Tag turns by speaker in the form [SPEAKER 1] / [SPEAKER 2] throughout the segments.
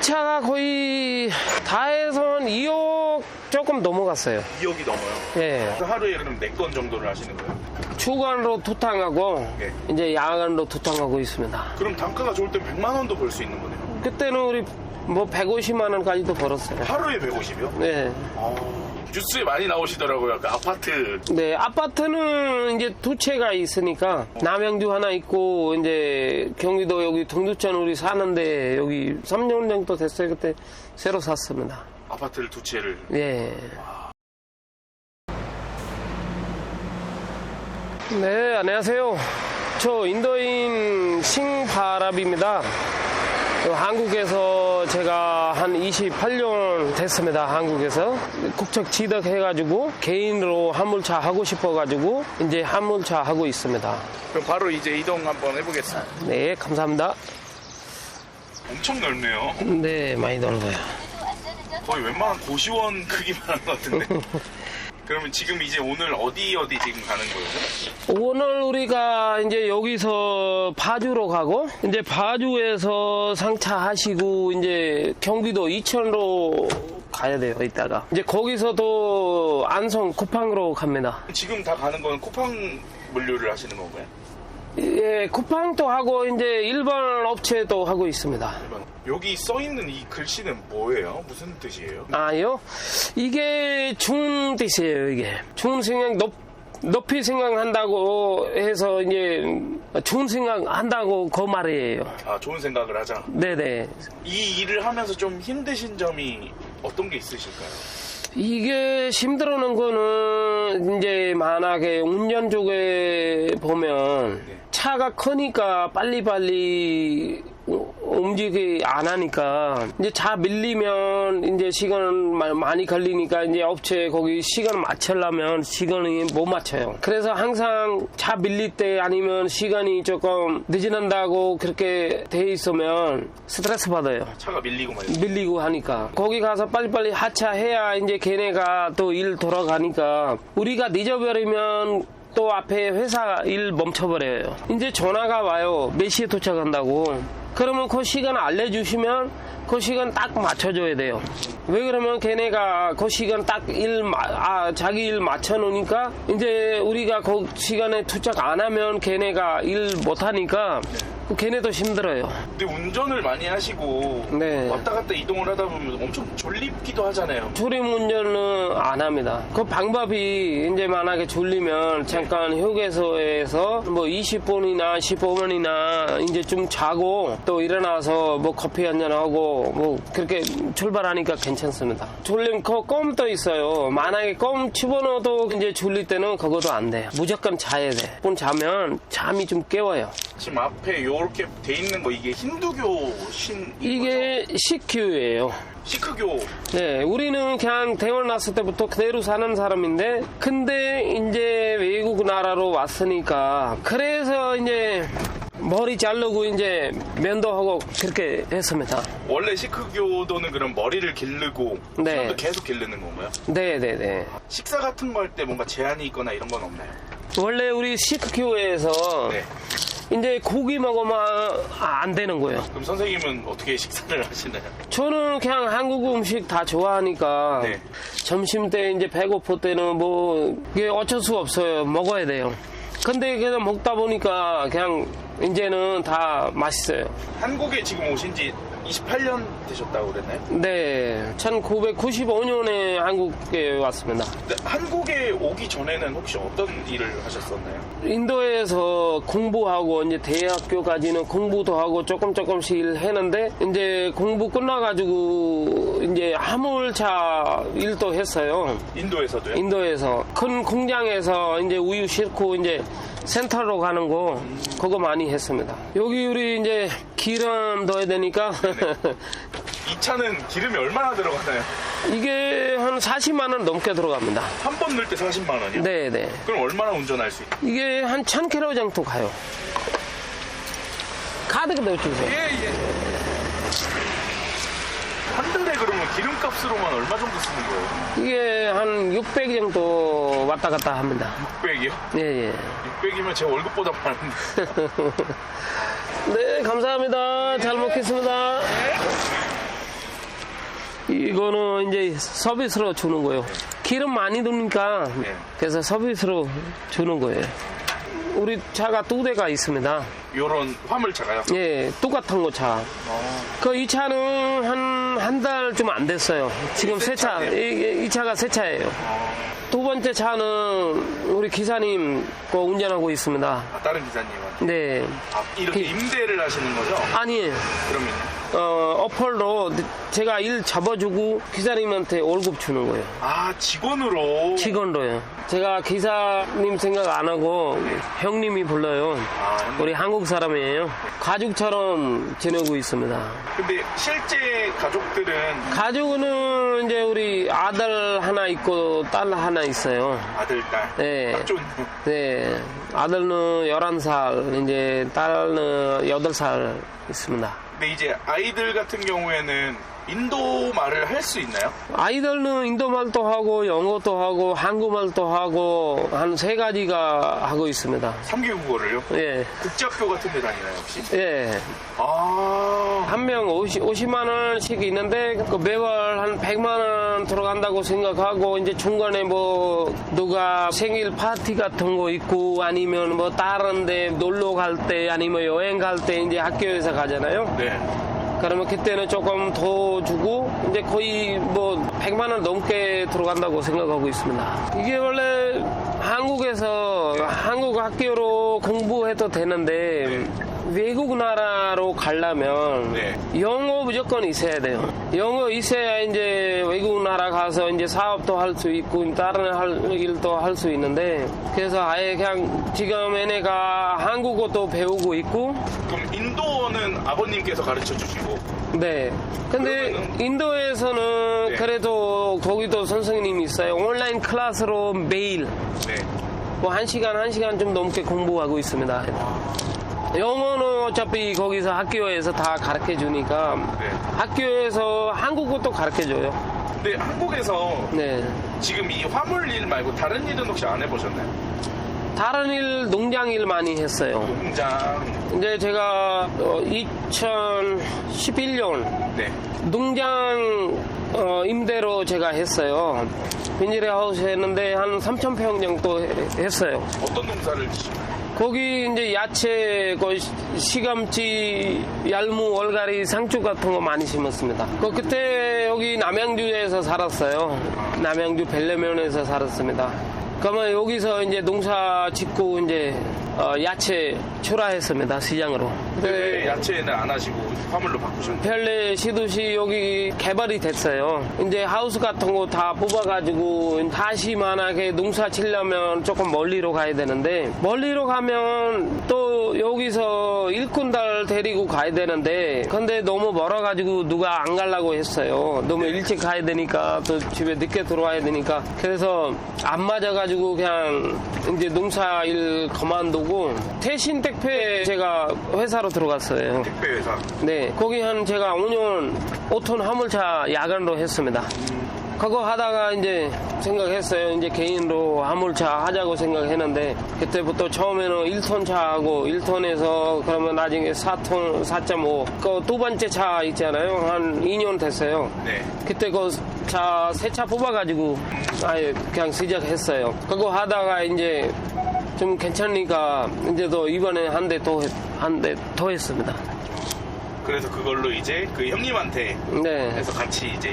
[SPEAKER 1] 차가 거의 다 해서 한 2억 조금 넘어갔어요.
[SPEAKER 2] 2억이 넘어요?
[SPEAKER 1] 예.
[SPEAKER 2] 하루에 그럼 4건 정도를 하시는 거예요?
[SPEAKER 1] 주간으로 2탕하고
[SPEAKER 2] 예.
[SPEAKER 1] 이제 야간으로 2탕하고 있습니다.
[SPEAKER 2] 그럼 단가가 좋을 때 100만 원도 벌 수 있는 거네요?
[SPEAKER 1] 그때는 우리 뭐 150만 원까지도 벌었어요.
[SPEAKER 2] 하루에 150이요?
[SPEAKER 1] 네.
[SPEAKER 2] 뉴스에 많이 나오시더라고요. 그 아파트.
[SPEAKER 1] 네, 아파트는 이제 2채가 있으니까 남양주 하나 있고 이제 경기도 여기 동두천 우리 사는데 여기 3년 정도 됐어요. 그때 새로 샀습니다.
[SPEAKER 2] 아파트를 2채를.
[SPEAKER 1] 예. 네, 안녕하세요. 저 인도인 싱바랍입니다. 한국에서 제가 한 28년 됐습니다. 한국에서 국적 취득해가지고 개인으로 화물차 하고 싶어가지고 이제 화물차 하고 있습니다.
[SPEAKER 2] 그럼 바로 이제 이동 한번 해보겠습니다.
[SPEAKER 1] 네, 감사합니다.
[SPEAKER 2] 엄청 넓네요.
[SPEAKER 1] 네, 많이 넓어요.
[SPEAKER 2] 거의 웬만한 고시원 크기만 한 것 같은데. 그러면 지금 이제 오늘 어디 지금 가는 거예요?
[SPEAKER 1] 오늘 우리가 이제 여기서 파주로 가고 이제 파주에서 상차하시고 이제 경기도 이천으로 가야 돼요. 이따가 이제 거기서도 안성 쿠팡으로 갑니다.
[SPEAKER 2] 지금 다 가는 건 쿠팡 물류를 하시는 건가요?
[SPEAKER 1] 예, 쿠팡도 하고 이제 일반 업체도 하고 있습니다.
[SPEAKER 2] 여기 써 있는 이 글씨는 뭐예요? 무슨 뜻이에요?
[SPEAKER 1] 아요? 이게 좋은 뜻이에요. 이게 좋은 생각 높이 생각한다고 해서 이제 좋은 생각한다고 그 말이에요.
[SPEAKER 2] 아, 좋은 생각을 하자.
[SPEAKER 1] 네네.
[SPEAKER 2] 이 일을 하면서 좀 힘드신 점이 어떤 게 있으실까요?
[SPEAKER 1] 이게 힘들어하는 거는 이제 만약에 운전 쪽에 보면 차가 크니까 빨리빨리 움직이지 안 하니까 이제 차 밀리면 이제 시간 많이 걸리니까 이제 업체 거기 시간 맞추려면 시간이 못 맞춰요. 그래서 항상 차 밀릴 때 아니면 시간이 조금 늦어진다고 그렇게 돼 있으면 스트레스 받아요.
[SPEAKER 2] 차가 밀리고 말이죠.
[SPEAKER 1] 밀리고 하니까 거기 가서 빨리빨리 하차해야 이제 걔네가 또 일 돌아가니까 우리가 늦어버리면 또 앞에 회사 일 멈춰버려요. 이제 전화가 와요. 몇 시에 도착한다고. 그러면 그 시간 알려주시면 그 시간 딱 맞춰줘야 돼요. 왜 그러면 걔네가 그 시간 딱 자기 일 맞춰놓으니까 이제 우리가 그 시간에 도착 안 하면 걔네가 일 못하니까 걔네도 힘들어요.
[SPEAKER 2] 근데 운전을 많이 하시고
[SPEAKER 1] 네.
[SPEAKER 2] 왔다 갔다 이동을 하다 보면 엄청 졸립기도 하잖아요.
[SPEAKER 1] 졸림 운전은 안 합니다. 그 방법이 이제 만약에 졸리면 잠깐 휴게소에서 뭐 20분이나 15분이나 이제 좀 자고 또 일어나서 뭐 커피 한잔 하고 뭐 그렇게 출발하니까 괜찮습니다. 졸림 그 껌도 있어요. 만약에 껌 집어넣어도 이제 졸릴 때는 그것도 안 돼요. 무조건 자야 돼. 폰 자면 잠이 좀 깨워요.
[SPEAKER 2] 지금 앞에 이렇게 돼 있는 거 이게 힌두교 신
[SPEAKER 1] 이게 시큐예요.
[SPEAKER 2] 시크교.
[SPEAKER 1] 네, 우리는 그냥 태어났을 때부터 그대로 사는 사람인데, 근데 이제 외국 나라로 왔으니까, 그래서 이제 머리 자르고 이제 면도하고 그렇게 했습니다.
[SPEAKER 2] 원래 시크교도는 그럼 머리를 기르고
[SPEAKER 1] 네.
[SPEAKER 2] 손도 계속 기르는 건가요?
[SPEAKER 1] 네네네.
[SPEAKER 2] 식사 같은 거 할 때 뭔가 제한이 있거나 이런 건 없나요?
[SPEAKER 1] 원래 우리 시크교에서
[SPEAKER 2] 네.
[SPEAKER 1] 이제 고기 먹으면 안 되는 거예요.
[SPEAKER 2] 그럼 선생님은 어떻게 식사를 하시나요?
[SPEAKER 1] 저는 그냥 한국 음식 다 좋아하니까
[SPEAKER 2] 네.
[SPEAKER 1] 점심 때 이제 배고플 때는 뭐 이게 어쩔 수 없어요. 먹어야 돼요. 근데 그냥 먹다 보니까 그냥 이제는 다 맛있어요.
[SPEAKER 2] 한국에 지금 오신 지 28년 되셨다고 그랬나요?
[SPEAKER 1] 네, 1995년에 한국에 왔습니다.
[SPEAKER 2] 근데 한국에 오기 전에는 혹시 어떤 일을 하셨었나요?
[SPEAKER 1] 인도에서 공부하고 이제 대학교까지는 공부도 하고 조금씩 일했는데 이제 공부 끝나가지고 이제 화물차 일도 했어요.
[SPEAKER 2] 인도에서도요?
[SPEAKER 1] 인도에서 큰 공장에서 이제 우유 싣고 이제 센터로 가는 거 그거 많이 했습니다. 여기 우리 이제 기름 넣어야 되니까
[SPEAKER 2] 이 차는 기름이 얼마나 들어가나요?
[SPEAKER 1] 이게 한 40만 원 넘게 들어갑니다.
[SPEAKER 2] 한 번 넣을 때 40만 원이요?
[SPEAKER 1] 네네.
[SPEAKER 2] 그럼 얼마나 운전할 수 있어요?
[SPEAKER 1] 이게 한 1000km 정도 가요. 카드가 넣어주세요.
[SPEAKER 2] 예. 한 달에 그러면 기름값으로만 얼마 정도 쓰는 거예요?
[SPEAKER 1] 이게 한 600 정도 왔다 갔다 합니다.
[SPEAKER 2] 600이요?
[SPEAKER 1] 예.
[SPEAKER 2] 600이면 제 월급보다 많은데.
[SPEAKER 1] 네, 감사합니다. 잘 먹겠습니다. 이거는 이제 서비스로 주는 거예요. 기름 많이 드니까
[SPEAKER 2] 네.
[SPEAKER 1] 그래서 서비스로 주는 거예요. 우리 차가 2대가 있습니다.
[SPEAKER 2] 요런 화물차가요?
[SPEAKER 1] 예, 똑같은 거 차. 그 이 차는 한 달 좀 안 됐어요. 지금 새 차, 이 차가 새 차예요. 두 번째 차는 우리 기사님 거 운전하고 있습니다.
[SPEAKER 2] 아, 다른 기사님한테?
[SPEAKER 1] 네.
[SPEAKER 2] 아, 이렇게 임대를 하시는 거죠?
[SPEAKER 1] 아니에요.
[SPEAKER 2] 그러면요?
[SPEAKER 1] 어플로 제가 일 잡아주고 기사님한테 월급 주는 거예요.
[SPEAKER 2] 아, 직원으로?
[SPEAKER 1] 직원로요. 제가 기사님 생각 안 하고 형님이 불러요.
[SPEAKER 2] 아,
[SPEAKER 1] 우리 한국 사람이에요. 가족처럼 지내고 있습니다.
[SPEAKER 2] 근데 실제 가족들은
[SPEAKER 1] 가족은 이제 우리 아들 하나 있고 딸 하나 있어요.
[SPEAKER 2] 아들, 딸?
[SPEAKER 1] 네.
[SPEAKER 2] 딱 좋은.
[SPEAKER 1] 네. 아들은 11살, 이제 딸은 8살 있습니다.
[SPEAKER 2] 근데 이제 아이들 같은 경우에는 인도 말을 할 수 있나요?
[SPEAKER 1] 아이들은 인도말도 하고 영어도 하고 한국말도 하고 한 3가지가 하고 있습니다.
[SPEAKER 2] 3개 국어를요?
[SPEAKER 1] 예.
[SPEAKER 2] 국제학교 같은 데 다니나요, 혹시?
[SPEAKER 1] 예.
[SPEAKER 2] 아,
[SPEAKER 1] 한 명 50만 원씩 있는데 그 매월 한 100만 원 들어간다고 생각하고 이제 중간에 뭐 누가 생일 파티 같은 거 있고 아니면 뭐 다른 데 놀러 갈 때 아니면 여행 갈 때 이제 학교에서 가잖아요.
[SPEAKER 2] 네.
[SPEAKER 1] 그러면 그때는 조금 더 주고 이제 거의 뭐 100만 원 넘게 들어간다고 생각하고 있습니다. 이게 원래 한국에서 한국 학교로 공부해도 되는데 외국 나라로 가려면
[SPEAKER 2] 네.
[SPEAKER 1] 영어 무조건 있어야 돼요. 영어 있어야 이제 외국 나라 가서 이제 사업도 할 수 있고 다른 일도 할 수 있는데 그래서 아예 그냥 지금 얘네가 한국어도 배우고 있고
[SPEAKER 2] 그럼 인도어는 아버님께서 가르쳐 주시고
[SPEAKER 1] 네. 근데
[SPEAKER 2] 그러면은-
[SPEAKER 1] 인도에서는
[SPEAKER 2] 네.
[SPEAKER 1] 그래도 거기도 선생님이 있어요. 온라인 클래스로 매일
[SPEAKER 2] 네.
[SPEAKER 1] 뭐 1시간 좀 넘게 공부하고 있습니다. 영어는 어차피 거기서 학교에서 다 가르쳐 주니까
[SPEAKER 2] 네.
[SPEAKER 1] 학교에서 한국어도 가르쳐 줘요.
[SPEAKER 2] 근데 한국에서
[SPEAKER 1] 네.
[SPEAKER 2] 지금 이 화물 일 말고 다른 일은 혹시 안 해보셨나요?
[SPEAKER 1] 다른 일, 농장 일 많이 했어요.
[SPEAKER 2] 공장.
[SPEAKER 1] 이제 제가 2011년
[SPEAKER 2] 네.
[SPEAKER 1] 농장 임대로 제가 했어요. 빈지레 하우스 했는데 한 3,000평 정도 했어요.
[SPEAKER 2] 어떤 농사를 지시나요?
[SPEAKER 1] 거기 이제 야채, 시금치, 얄무, 얼갈이, 상추 같은 거 많이 심었습니다. 그때 여기 남양주에서 살았어요. 남양주 벨레면에서 살았습니다. 그러면 여기서 이제 농사 짓고 이제 야채 출하했습니다. 시장으로.
[SPEAKER 2] 왜 야채는 안 하시고 화물로 바꾸셨나요?
[SPEAKER 1] 별내 시도시 여기 개발이 됐어요. 이제 하우스 같은 거 다 뽑아가지고 다시 만약에 농사 치려면 조금 멀리로 가야 되는데 멀리로 가면 또 여기서 일꾼들 데리고 가야 되는데 근데 너무 멀어가지고 누가 안 가려고 했어요. 너무 일찍 가야 되니까 또 집에 늦게 들어와야 되니까 그래서 안 맞아가지고 그냥 이제 농사 일 그만두고 태신 택배 제가 회사로 들어갔어요.
[SPEAKER 2] 택배 회사.
[SPEAKER 1] 네, 거기 한 제가 5년 5톤 화물차 야간으로 했습니다. 그거 하다가 이제 생각했어요. 이제 개인으로 화물차 하자고 생각했는데 그때부터 처음에는 1톤 차하고 1톤에서 그러면 나중에 4톤, 4.5. 그 두 번째 차 있잖아요. 한 2년 됐어요.
[SPEAKER 2] 네.
[SPEAKER 1] 그때 그 차, 새 차 뽑아가지고 아예 그냥 시작했어요. 그거 하다가 이제 좀 괜찮으니까 이제 또 이번에 한 대 더 했습니다.
[SPEAKER 2] 그래서 그걸로 이제 그 형님한테
[SPEAKER 1] 네.
[SPEAKER 2] 해서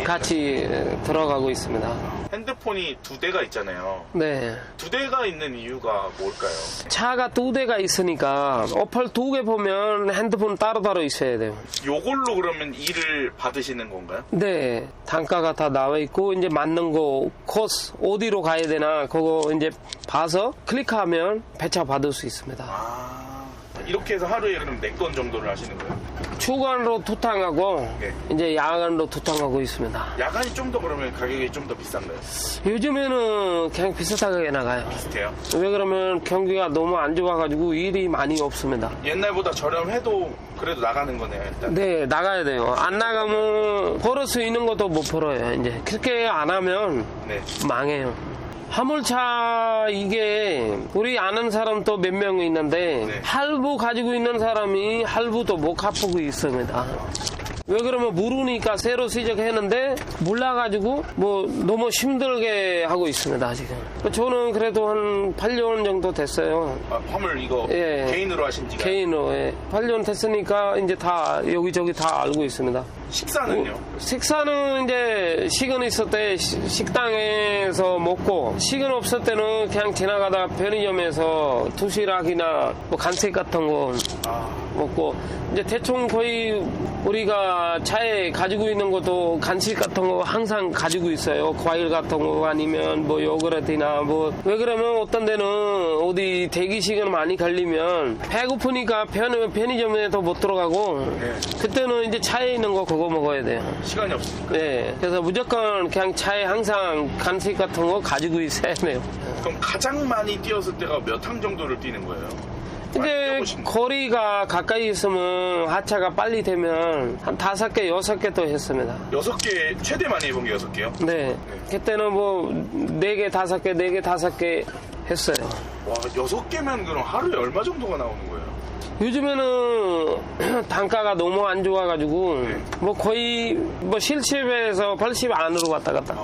[SPEAKER 2] 같이
[SPEAKER 1] 들어가고 있습니다.
[SPEAKER 2] 핸드폰이 2대가 있잖아요.
[SPEAKER 1] 네.
[SPEAKER 2] 2대가 있는 이유가 뭘까요?
[SPEAKER 1] 차가 2대가 있으니까 어플 2개 보면 핸드폰 따로따로 있어야 돼요.
[SPEAKER 2] 요걸로 그러면 일을 받으시는 건가요?
[SPEAKER 1] 네. 단가가 다 나와 있고 이제 맞는 거 코스 어디로 가야 되나 그거 이제 봐서 클릭하면 배차 받을 수 있습니다.
[SPEAKER 2] 아, 이렇게 해서 하루에 그럼 4건 정도를 하시는 거예요?
[SPEAKER 1] 주간으로 2탕하고
[SPEAKER 2] 네.
[SPEAKER 1] 이제 야간으로 2탕하고 있습니다.
[SPEAKER 2] 야간이 좀 더 그러면 가격이 좀 더 비싼가요?
[SPEAKER 1] 요즘에는 그냥 비슷하게 나가요.
[SPEAKER 2] 비슷해요?
[SPEAKER 1] 왜 그러면 경기가 너무 안 좋아가지고 일이 많이 없습니다.
[SPEAKER 2] 옛날보다 저렴해도 그래도 나가는 거네요, 일단.
[SPEAKER 1] 네, 나가야 돼요. 안 나가면 벌을 수 있는 것도 못 벌어요. 이제 그렇게 안 하면
[SPEAKER 2] 네.
[SPEAKER 1] 망해요. 화물차 이게 우리 아는 사람 또 몇 명 있는데
[SPEAKER 2] 네.
[SPEAKER 1] 할부 가지고 있는 사람이 할부도 못 갚고 있습니다. 왜 그러면 모르니까 새로 시작했는데 몰라가지고 뭐 너무 힘들게 하고 있습니다 지금. 저는 그래도 한 8년 정도 됐어요.
[SPEAKER 2] 아, 화물 이거
[SPEAKER 1] 예.
[SPEAKER 2] 개인으로 하신 지가?
[SPEAKER 1] 개인으로. 예. 8년 됐으니까 이제 다 여기저기 다 알고 있습니다.
[SPEAKER 2] 식사는요?
[SPEAKER 1] 식사는 이제 시간 있을 때 식당에서 먹고, 시간 없을 때는 그냥 지나가다 편의점에서 도시락이나 뭐 간식 같은 거 먹고, 이제 대충 거의 우리가 차에 가지고 있는 것도 간식 같은 거 항상 가지고 있어요. 과일 같은 거 아니면 뭐 요구르트나 뭐. 왜 그러면 어떤 데는 어디 대기 시간 많이 걸리면 배고프니까 편의점에도 못 들어가고,
[SPEAKER 2] 네.
[SPEAKER 1] 그때는 이제 차에 있는 거 그거 먹어야 돼요.
[SPEAKER 2] 시간이 없으니까.
[SPEAKER 1] 네. 그래서 무조건 그냥 차에 항상 간식 같은 거 가지고 있어야 돼요.
[SPEAKER 2] 그럼 가장 많이 뛰었을 때가 몇 항 정도를 뛰는 거예요?
[SPEAKER 1] 근데 거리가 가까이 있으면 하차가 빨리 되면 한 5개, 6개 또 했습니다.
[SPEAKER 2] 6개, 최대 많이 해본 게 6개요?
[SPEAKER 1] 네. 그때는 뭐 4개, 5개, 4개, 5개 했어요.
[SPEAKER 2] 와, 6개면 그럼 하루에 얼마 정도가 나오는 거예요?
[SPEAKER 1] 요즘에는 단가가 너무 안 좋아가지고 뭐 거의 뭐 70에서 80 안으로 왔다 갔다.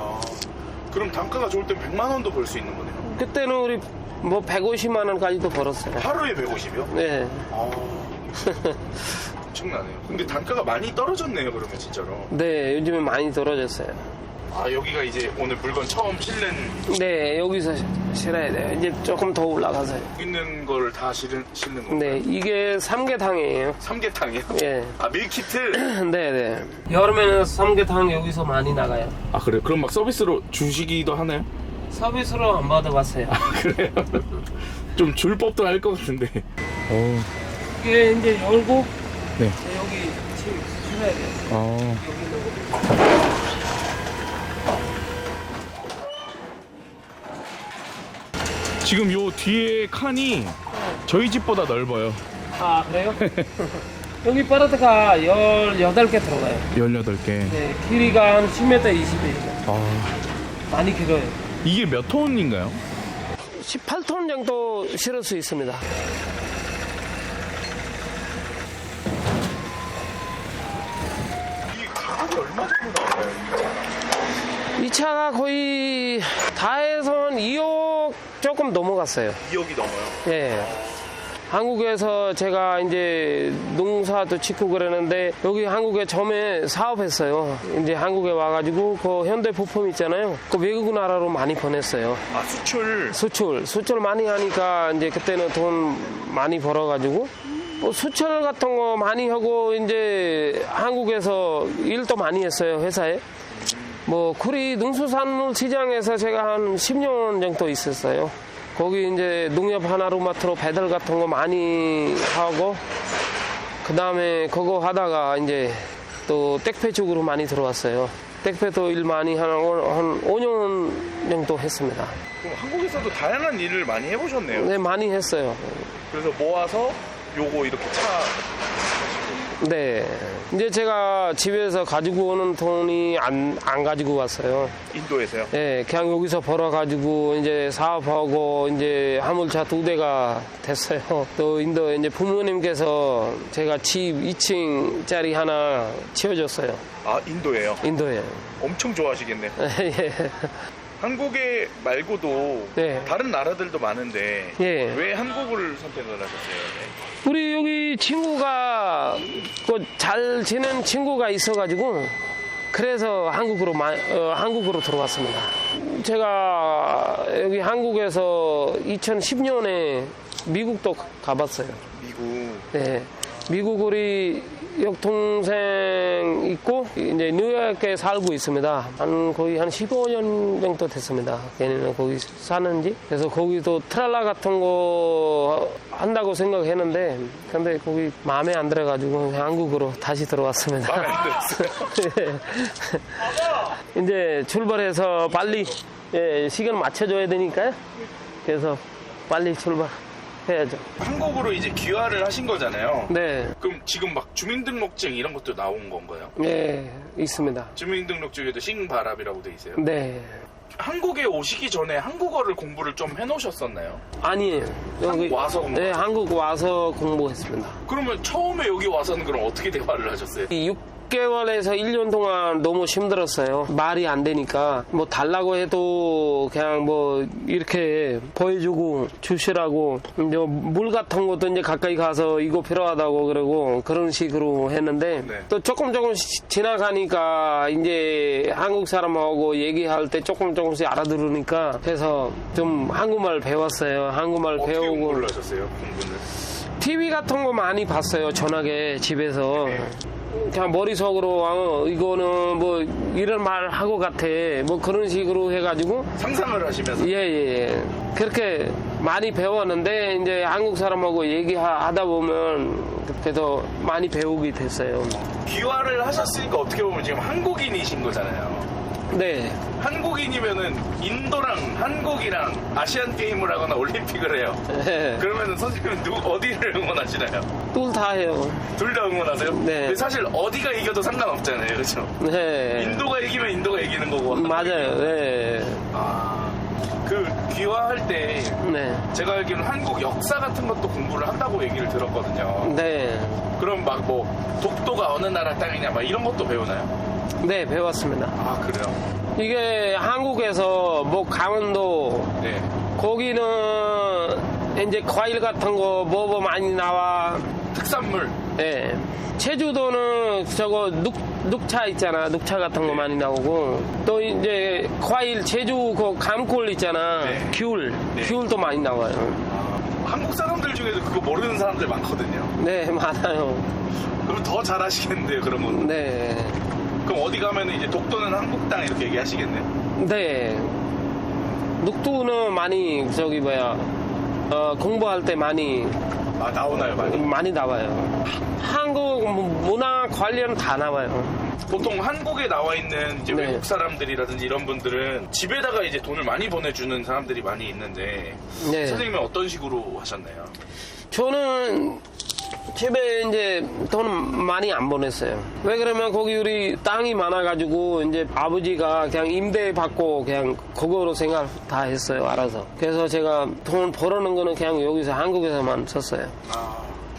[SPEAKER 2] 그럼 단가가 좋을 땐 100만 원도 벌 수 있는 거네요?
[SPEAKER 1] 그때는 우리 뭐 150만 원까지도 벌었어요.
[SPEAKER 2] 하루에 150이요?
[SPEAKER 1] 네.
[SPEAKER 2] 엄청나네요. 근데 단가가 많이 떨어졌네요, 그러면 진짜로.
[SPEAKER 1] 네, 요즘에 많이 떨어졌어요.
[SPEAKER 2] 아, 여기가 이제 오늘 물건 처음 실는
[SPEAKER 1] 네, 여기서 실어야 돼요. 이제 조금 더 올라가서요.
[SPEAKER 2] 있는 걸 다 실는 건가요?
[SPEAKER 1] 네, 이게 삼계탕이에요.
[SPEAKER 2] 삼계탕이요?
[SPEAKER 1] 예.
[SPEAKER 2] 아, 밀키트?
[SPEAKER 1] 네네. 여름에는 삼계탕 여기서 많이 나가요.
[SPEAKER 2] 아, 그래요? 그럼 막 서비스로 주시기도 하나요?
[SPEAKER 1] 서비스로 안 받아봤어요.
[SPEAKER 2] 그래요? 좀 줄 법도 할 것 같은데.
[SPEAKER 1] 이게 이제 열고,
[SPEAKER 2] 네.
[SPEAKER 1] 여기 지금 실어야 돼요. 여기 있는 거.
[SPEAKER 2] 지금 요 뒤에 칸이 저희 집보다 넓어요.
[SPEAKER 1] 아, 그래요? 여기 빠르트가 18개 들어가요.
[SPEAKER 2] 18개.
[SPEAKER 1] 네, 길이가 한 10m, 20m. 많이 길어요.
[SPEAKER 2] 이게 몇 톤인가요?
[SPEAKER 1] 18톤 정도 실을 수 있습니다.
[SPEAKER 2] 이 가격이 얼마 정도 나와요?
[SPEAKER 1] 이 차가 거의 다 해서 한 2억 조금 넘어갔어요.
[SPEAKER 2] 2억이 넘어요.
[SPEAKER 1] 예. 한국에서 제가 이제 농사도 짓고 그러는데 여기 한국에 처음에 사업했어요. 이제 한국에 와가지고 그 현대 부품 있잖아요. 그 외국 나라로 많이 보냈어요.
[SPEAKER 2] 아, 수출.
[SPEAKER 1] 수출 많이 하니까 이제 그때는 돈 많이 벌어가지고 뭐 수출 같은 거 많이 하고 이제 한국에서 일도 많이 했어요, 회사에. 뭐 구리 농수산물 시장에서 제가 한 10년 정도 있었어요. 거기 이제 농협 하나로마트로 배달 같은 거 많이 하고, 그 다음에 그거 하다가 이제 또 택배 쪽으로 많이 들어왔어요. 택배도 일 많이 하고 한 5년 정도 했습니다.
[SPEAKER 2] 그럼 한국에서도 다양한 일을 많이 해보셨네요.
[SPEAKER 1] 네, 많이 했어요.
[SPEAKER 2] 그래서 모아서 요거 이렇게 차.
[SPEAKER 1] 네. 이제 제가 집에서 가지고 오는 돈이 안 가지고 왔어요.
[SPEAKER 2] 인도에서요?
[SPEAKER 1] 네, 그냥 여기서 벌어가지고 이제 사업하고 이제 화물차 2대가 됐어요. 또 인도 이제 부모님께서 제가 집 2층짜리 하나 지어줬어요.
[SPEAKER 2] 아, 인도예요?
[SPEAKER 1] 인도에.
[SPEAKER 2] 엄청 좋아하시겠네요.
[SPEAKER 1] 예.
[SPEAKER 2] 한국에 말고도
[SPEAKER 1] 네.
[SPEAKER 2] 다른 나라들도 많은데
[SPEAKER 1] 예.
[SPEAKER 2] 왜 한국을 선택을 하셨어요?
[SPEAKER 1] 우리 여기 친구가 잘 지낸 친구가 있어가지고 그래서 한국으로 들어왔습니다. 제가 여기 한국에서 2010년에 미국도 가봤어요.
[SPEAKER 2] 미국.
[SPEAKER 1] 네, 미국 우리 역동생 있고 이제 뉴욕에 살고 있습니다. 거의 한 15년 정도 됐습니다. 걔네는 거기 사는지. 그래서 거기도 트랄라 같은 거 한다고 생각했는데 근데 거기 마음에 안 들어가지고 한국으로 다시 들어왔습니다.
[SPEAKER 2] 마음에 안 들었어요?
[SPEAKER 1] 이제 출발해서 빨리 시간 맞춰줘야 되니까요. 그래서 빨리 출발해야죠.
[SPEAKER 2] 한국으로 이제 귀화를 하신 거잖아요.
[SPEAKER 1] 네.
[SPEAKER 2] 그럼 지금 막 주민등록증 이런 것도 나온 건가요?
[SPEAKER 1] 네, 있습니다.
[SPEAKER 2] 주민등록증에도 싱바랍이라고 돼 있어요.
[SPEAKER 1] 네.
[SPEAKER 2] 한국에 오시기 전에 한국어를 공부를 좀 해놓으셨었나요?
[SPEAKER 1] 아니에요.
[SPEAKER 2] 한국 와서 공부?
[SPEAKER 1] 네, 한국 와서 공부했습니다.
[SPEAKER 2] 그러면 처음에 여기 와서는 그럼 어떻게 대화를 하셨어요?
[SPEAKER 1] 이 6개월에서 1년 동안 너무 힘들었어요. 말이 안 되니까 뭐 달라고 해도 그냥 뭐 이렇게 보여주고 주시라고 이제 물 같은 것도 이제 가까이 가서 이거 필요하다고 그러고 그런 식으로 했는데
[SPEAKER 2] 네.
[SPEAKER 1] 또 조금씩 지나가니까 이제 한국 사람하고 얘기할 때 조금씩 알아들으니까 그래서 좀 한국말 배웠어요. 한국말
[SPEAKER 2] 어떻게
[SPEAKER 1] 배우고
[SPEAKER 2] 공부를 하셨어요? 공부는?
[SPEAKER 1] TV 같은 거 많이 봤어요. 전화게 집에서. 그냥 머릿속으로 이거는 뭐 이런 말 하고 같아. 뭐 그런 식으로 해가지고
[SPEAKER 2] 상상을 하시면서
[SPEAKER 1] 예. 그렇게 많이 배웠는데 이제 한국 사람하고 얘기하다 보면 그래도 많이 배우게 됐어요.
[SPEAKER 2] 귀화를 하셨으니까 어떻게 보면 지금 한국인이신 거잖아요.
[SPEAKER 1] 네.
[SPEAKER 2] 한국인이면은 인도랑 한국이랑 아시안 게임을 하거나 올림픽을 해요.
[SPEAKER 1] 네.
[SPEAKER 2] 그러면은 선생님은 어디를 응원하시나요?
[SPEAKER 1] 둘 다 해요.
[SPEAKER 2] 둘 다 응원하세요?
[SPEAKER 1] 네.
[SPEAKER 2] 근데 사실 어디가 이겨도 상관없잖아요, 그렇죠?
[SPEAKER 1] 네.
[SPEAKER 2] 인도가 이기면 인도가 이기는 거고.
[SPEAKER 1] 맞아요. 네.
[SPEAKER 2] 그 귀화할 때
[SPEAKER 1] 네.
[SPEAKER 2] 제가 알기로는 한국 역사 같은 것도 공부를 한다고 얘기를 들었거든요.
[SPEAKER 1] 네.
[SPEAKER 2] 그럼 막 뭐 독도가 어느 나라 땅이냐 막 이런 것도 배우나요?
[SPEAKER 1] 네, 배웠습니다.
[SPEAKER 2] 아 그래요?
[SPEAKER 1] 이게 한국에서 뭐 강원도
[SPEAKER 2] 네.
[SPEAKER 1] 거기는 이제 과일 같은 거 뭐 많이 나와.
[SPEAKER 2] 특산물.
[SPEAKER 1] 예. 제주도는 저거 녹차 있잖아. 녹차 같은 거 많이 나오고 또 이제 과일 제주 그 감골 있잖아.
[SPEAKER 2] 네.
[SPEAKER 1] 귤.
[SPEAKER 2] 네.
[SPEAKER 1] 귤도 많이 나와요.
[SPEAKER 2] 한국 사람들 중에도 그거 모르는 사람들 많거든요.
[SPEAKER 1] 네, 많아요.
[SPEAKER 2] 그럼 더 잘하시겠는데요, 그런 건.
[SPEAKER 1] 네.
[SPEAKER 2] 그럼 어디 가면 이제 독도는 한국 땅 이렇게 얘기하시겠네요.
[SPEAKER 1] 네. 녹두는 많이 저기 공부할 때 많이
[SPEAKER 2] 나오나요, 많이?
[SPEAKER 1] 많이 나와요. 한국 문화 관련 다 나와요.
[SPEAKER 2] 보통 한국에 나와 있는 이제
[SPEAKER 1] 네.
[SPEAKER 2] 외국 사람들이라든지 이런 분들은 집에다가 이제 돈을 많이 보내주는 사람들이 많이 있는데
[SPEAKER 1] 네.
[SPEAKER 2] 선생님은 어떤 식으로 하셨나요?
[SPEAKER 1] 저는 집에 이제 돈 많이 안 보냈어요. 왜 그러면 거기 우리 땅이 많아가지고 이제 아버지가 그냥 임대 받고 그냥 그거로 생각 다 했어요. 알아서. 그래서 제가 돈 벌어놓은 거는 그냥 여기서 한국에서만 썼어요.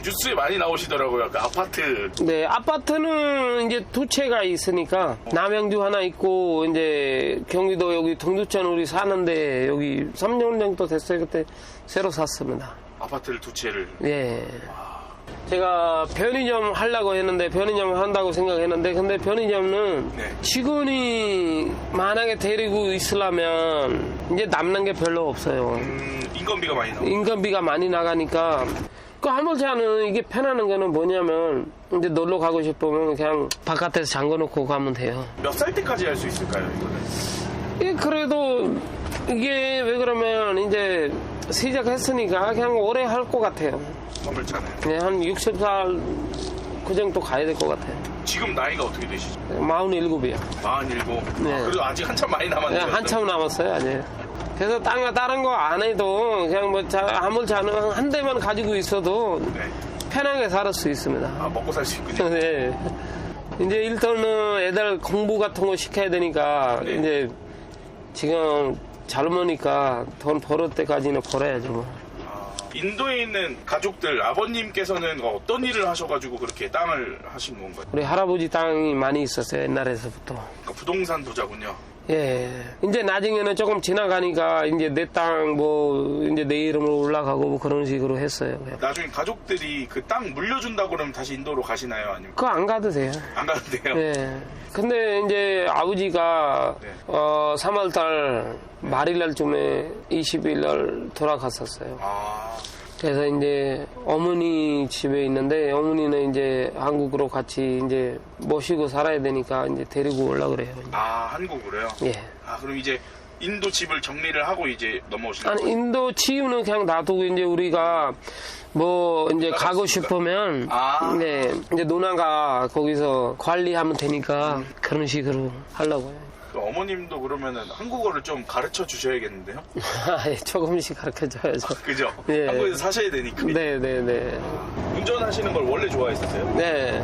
[SPEAKER 2] 뉴스에 많이 나오시더라고요. 그 아파트.
[SPEAKER 1] 네, 아파트는 이제 두 채가 있으니까 남양주 하나 있고 이제 경기도 여기 동두천 우리 사는데 여기 3년 정도 됐어요. 그때 새로 샀습니다.
[SPEAKER 2] 아파트를 두 채를.
[SPEAKER 1] 예. 제가 편의점 하려고 했는데 편의점 한다고 생각했는데 근데 편의점은
[SPEAKER 2] 네.
[SPEAKER 1] 직원이 만약에 데리고 있으려면 이제 남는 게 별로 없어요.
[SPEAKER 2] 인건비가 많이 나오고.
[SPEAKER 1] 인건비가 많이 나가니까 그 아무렇지 않은 이게 편안한 거는 뭐냐면 이제 놀러 가고 싶으면 그냥 바깥에서 잠궈 놓고 가면 돼요.
[SPEAKER 2] 몇 살 때까지 할 수 있을까요, 이거는?
[SPEAKER 1] 예, 그래도 이게 왜 그러면 이제 시작했으니까 그냥 오래 할 것 같아요.
[SPEAKER 2] 그렇잖아요.
[SPEAKER 1] 그냥 한 60살 그 정도 가야 될 것 같아요.
[SPEAKER 2] 지금 나이가 어떻게 되시죠?
[SPEAKER 1] 47이요.
[SPEAKER 2] 47.
[SPEAKER 1] 네.
[SPEAKER 2] 그래도 아직 한참 많이 남았네요.
[SPEAKER 1] 한참 남았어요, 아직. 그래서 다른 거 안 해도 그냥 뭐 아무렇지 않은 한 대만 가지고 있어도
[SPEAKER 2] 네.
[SPEAKER 1] 편하게 살 수 있습니다.
[SPEAKER 2] 먹고 살 수 있군요.
[SPEAKER 1] 네. 이제 일단은 애들 공부 같은 거 시켜야 되니까
[SPEAKER 2] 네.
[SPEAKER 1] 이제 지금 젊으니까 돈 벌을 때까지는 벌어야죠. 뭐.
[SPEAKER 2] 인도에 있는 가족들, 아버님께서는 어떤 일을 하셔가지고 그렇게 땅을 하신 건가요?
[SPEAKER 1] 우리 할아버지 땅이 많이 있었어요, 옛날에서부터.
[SPEAKER 2] 그러니까 부동산 부자군요.
[SPEAKER 1] 예. 이제 나중에는 조금 지나가니까 이제 내 땅 이제 내 이름으로 올라가고 뭐 그런 식으로 했어요. 그냥.
[SPEAKER 2] 나중에 가족들이 그 땅 물려준다고 그러면 다시 인도로 가시나요? 아니면
[SPEAKER 1] 그거 안 가도 돼요.
[SPEAKER 2] 안 가도 돼요?
[SPEAKER 1] 예. 근데 이제 아버지가
[SPEAKER 2] 네.
[SPEAKER 1] 3월달 말일날쯤에 20일날 돌아갔었어요. 그래서 이제 어머니 집에 있는데 어머니는 이제 한국으로 같이 이제 모시고 살아야 되니까 이제 데리고 올라 그래요.
[SPEAKER 2] 한국으로요?
[SPEAKER 1] 예.
[SPEAKER 2] 그럼 이제 인도 집을 정리를 하고 이제 넘어오시는
[SPEAKER 1] 아니
[SPEAKER 2] 거예요?
[SPEAKER 1] 인도 치유는 그냥 놔두고 이제 우리가 뭐 이제 가고 싶으면 네 이제 누나가 거기서 관리하면 되니까 그런 식으로 하려고요.
[SPEAKER 2] 어머님도 그러면은 한국어를 좀 가르쳐 주셔야겠는데요?
[SPEAKER 1] 예, 조금씩 가르쳐줘야죠.
[SPEAKER 2] 그죠?
[SPEAKER 1] 예.
[SPEAKER 2] 한국에서 사셔야 되니까.
[SPEAKER 1] 네네네.
[SPEAKER 2] 운전하시는 걸 원래 좋아했었어요?
[SPEAKER 1] 네.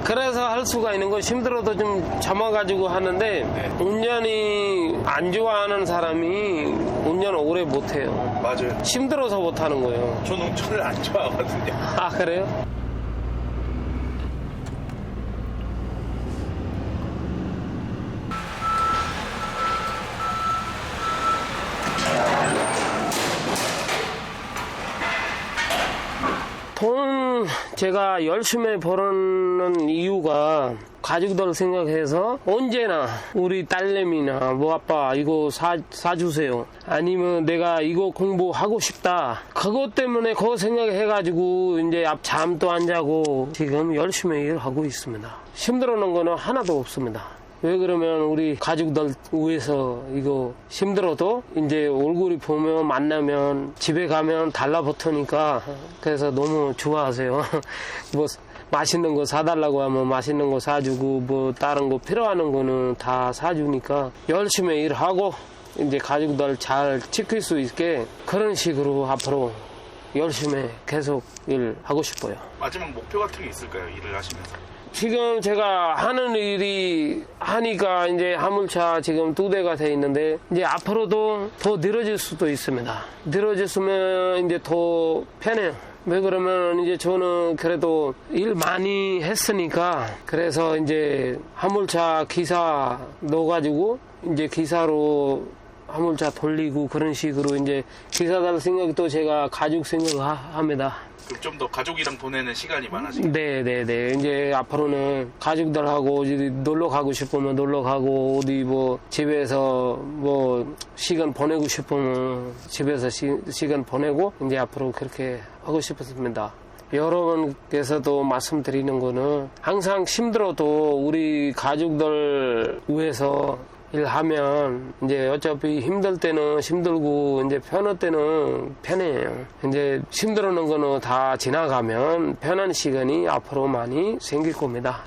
[SPEAKER 1] 그래서 할 수가 있는 거 힘들어도 좀 참아가지고 하는데
[SPEAKER 2] 네.
[SPEAKER 1] 운전이 안 좋아하는 사람이 운전 오래 못해요.
[SPEAKER 2] 맞아요.
[SPEAKER 1] 힘들어서 못하는 거예요.
[SPEAKER 2] 저는 운전을 안 좋아하거든요.
[SPEAKER 1] 아 그래요? 돈 제가 열심히 버는 이유가 가족들 생각해서 언제나 우리 딸내미나 뭐 아빠 이거 사주세요. 아니면 내가 이거 공부하고 싶다. 그것 때문에 그거 생각해가지고 이제 잠도 안 자고 지금 열심히 일하고 있습니다. 힘들어하는 거는 하나도 없습니다. 왜 그러면 우리 가족들 위해서 이거 힘들어도 이제 얼굴이 보면 만나면 집에 가면 달라붙으니까 그래서 너무 좋아하세요. 뭐 맛있는 거 사달라고 하면 맛있는 거 사주고 뭐 다른 거 필요하는 거는 다 사주니까 열심히 일하고 이제 가족들 잘 지킬 수 있게 그런 식으로 앞으로 열심히 계속 일하고 싶어요.
[SPEAKER 2] 마지막 목표 같은 게 있을까요? 일을 하시면서?
[SPEAKER 1] 지금 제가 하는 일이 하니까 이제 화물차 지금 2대가 돼 있는데 이제 앞으로도 더 늘어질 수도 있습니다. 늘어졌으면 이제 더 편해요. 왜 그러면 이제 저는 그래도 일 많이 했으니까 그래서 이제 화물차 기사 넣어가지고 이제 기사로 화물차 돌리고 그런 식으로 이제 기사달 생각도 제가 가족 생각합니다.
[SPEAKER 2] 그럼 좀 더 가족이랑 보내는 시간이 많아지고.
[SPEAKER 1] 네네네. 이제 앞으로는 가족들하고 어디 놀러 가고 싶으면 놀러 가고 어디 뭐 집에서 뭐 시간 보내고 싶으면 집에서 시간 보내고 이제 앞으로 그렇게 하고 싶었습니다. 여러분께서도 말씀드리는 거는 항상 힘들어도 우리 가족들 위해서 일하면 이제 어차피 힘들 때는 힘들고 이제 편할 때는 편해요. 이제 힘들어하는 거는 다 지나가면 편한 시간이 앞으로 많이 생길 겁니다.